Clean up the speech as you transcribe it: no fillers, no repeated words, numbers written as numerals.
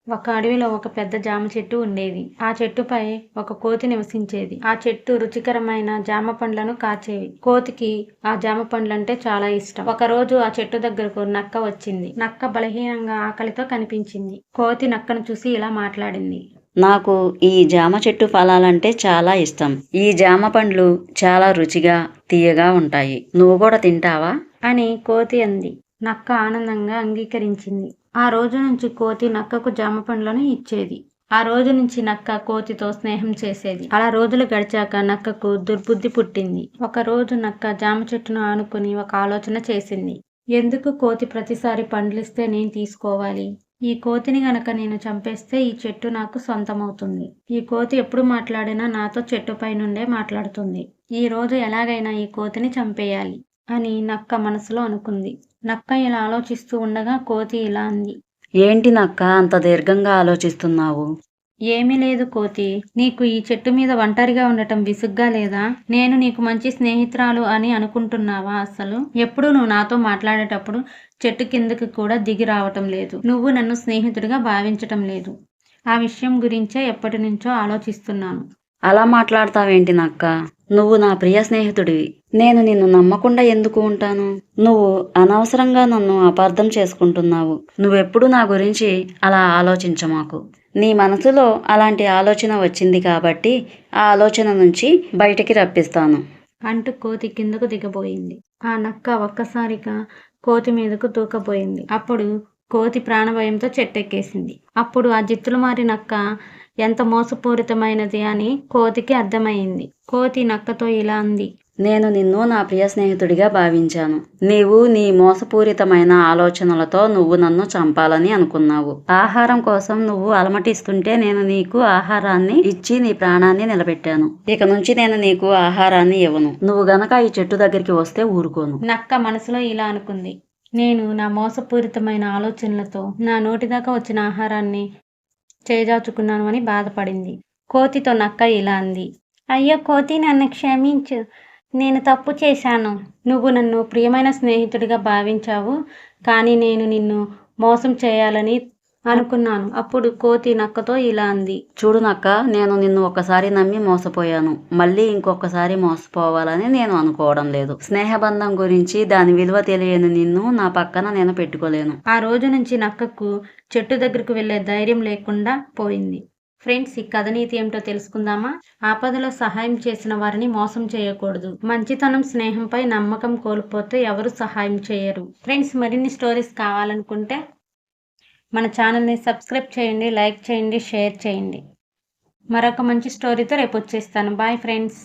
ఒక అడవిలో ఒక పెద్ద జామ చెట్టు ఉండేది. ఆ చెట్టుపై ఒక కోతి నివసించేది. ఆ చెట్టు రుచికరమైన జామ పండ్లను కాచేవి. కోతికి ఆ జామ పండ్లంటే చాలా ఇష్టం. ఒకరోజు ఆ చెట్టు దగ్గరకు నక్క వచ్చింది. నక్క బలహీనంగా ఆకలితో కనిపించింది. కోతి నక్కను చూసి ఇలా మాట్లాడింది. నాకు ఈ జామ చెట్టు ఫలాలంటే చాలా ఇష్టం. ఈ జామ పండ్లు చాలా రుచిగా, తీయగా ఉంటాయి. నువ్వు కూడా తింటావా? అని కోతి అంది. నక్క ఆనందంగా అంగీకరించింది. ఆ రోజు నుంచి కోతి నక్కకు జామ పండ్లను ఇచ్చేది. ఆ రోజు నుంచి నక్క కోతితో స్నేహం చేసేది. అలా రోజులు గడిచాక నక్కకు దుర్బుద్ధి పుట్టింది. ఒక రోజు నక్క జామ చెట్టును ఆనుకుని ఒక ఆలోచన చేసింది. ఎందుకు కోతి ప్రతిసారి పండ్లిస్తే నేను తీసుకోవాలి? ఈ కోతిని గనక నేను చంపేస్తే ఈ చెట్టు నాకు సొంతమవుతుంది. ఈ కోతి ఎప్పుడు మాట్లాడినా నాతో చెట్టుపై నుండే మాట్లాడుతుంది. ఈ రోజు ఎలాగైనా ఈ కోతిని చంపేయాలి అని నక్క మనసులో అనుకుంది. నక్క ఇలా ఆలోచిస్తూ ఉండగా కోతి ఇలా అంది. ఏంటి నక్క అంత దీర్ఘంగా ఆలోచిస్తున్నావు? ఏమీ లేదు కోతి. నీకు ఈ చెట్టు మీద ఒంటరిగా ఉండటం విసుగ్గా లేదా? నేను నీకు మంచి స్నేహితురాలు అని అనుకుంటున్నావా అసలు? ఎప్పుడు నువ్వు నాతో మాట్లాడేటప్పుడు చెట్టు కిందకి కూడా దిగి రావటం లేదు. నువ్వు నన్ను స్నేహితుడిగా భావించటం లేదు. ఆ విషయం గురించే ఎప్పటి నుంచో ఆలోచిస్తున్నాను. అలా మాట్లాడతావేంటి నక్క? నువ్వు నా ప్రియ స్నేహితుడివి. నేను నిన్ను నమ్మకుండా ఎందుకు ఉంటాను? నువ్వు అనవసరంగా నన్ను అపార్థం చేసుకుంటున్నావు. నువ్వెప్పుడు నా గురించి అలా ఆలోచించమాకు. నీ మనసులో అలాంటి ఆలోచన వచ్చింది కాబట్టి ఆ ఆలోచన నుంచి బయటికి రప్పిస్తాను అంటూ కోతి కిందకు దిగబోయింది. ఆ నక్క ఒక్కసారిగా కోతి మీదకు దూకబోయింది. అప్పుడు కోతి ప్రాణభయంతో చెట్టెక్కేసింది. అప్పుడు ఆ జిత్తులమారి నక్క ఎంత మోసపూరితమైనది అని కోతికి అర్థమైంది. కోతి నక్కతో ఇలా అంది. నేను నిన్ను నా ప్రియ స్నేహితుడిగా భావించాను. నీవు నీ మోసపూరితమైన ఆలోచనలతో నువ్వు నన్ను చంపాలని అనుకున్నావు. ఆహారం కోసం నువ్వు అలమటిస్తుంటే నేను నీకు ఆహారాన్ని ఇచ్చి నీ ప్రాణాన్ని నిలబెట్టాను. ఇక నుంచి నేను నీకు ఆహారాన్ని ఇవ్వను. నువ్వు గనక ఈ చెట్టు దగ్గరికి వస్తే ఊరుకోను. నక్క మనసులో ఇలా అనుకుంది. నేను నా మోసపూరితమైన ఆలోచనలతో నా నోటిదాకా వచ్చిన ఆహారాన్ని చేజార్చుకున్నాను అని బాధపడింది. కోతితో నక్క ఇలా అంది. అయ్యో కోతి, నన్ను క్షమించు. నేను తప్పు చేశాను. నువ్వు నన్ను ప్రియమైన స్నేహితుడిగా భావించావు, కానీ నేను నిన్ను మోసం చేయాలని అనుకున్నాను. అప్పుడు కోతి నక్కతో ఇలా అంది. చూడు నక్క, నేను నిన్ను ఒక్కసారి నమ్మి మోసపోయాను. మళ్ళీ ఇంకొకసారి మోసపోవాలని నేను అనుకోవడం లేదు. స్నేహబంధం గురించి దాని విలువ తెలియని నిన్ను నా పక్కన నేను పెట్టుకోలేను. ఆ రోజు నుంచి నక్కకు చెట్టు దగ్గరకు వెళ్లే ధైర్యం లేకుండా పోయింది. ఫ్రెండ్స్, ఈ కథ నీతి ఏమిటో తెలుసుకుందామా? ఆపదలో సహాయం చేసిన వారిని మోసం చేయకూడదు. మంచితనం, స్నేహంపై నమ్మకం కోల్పోతే ఎవరు సహాయం చేయరు. ఫ్రెండ్స్, మరిన్ని స్టోరీస్ కావాలనుకుంటే మన ఛానల్ని సబ్స్క్రైబ్ చేయండి, లైక్ చేయండి, షేర్ చేయండి. మరొక మంచి స్టోరీతో రేపు వచ్చేస్తాను. Bye friends.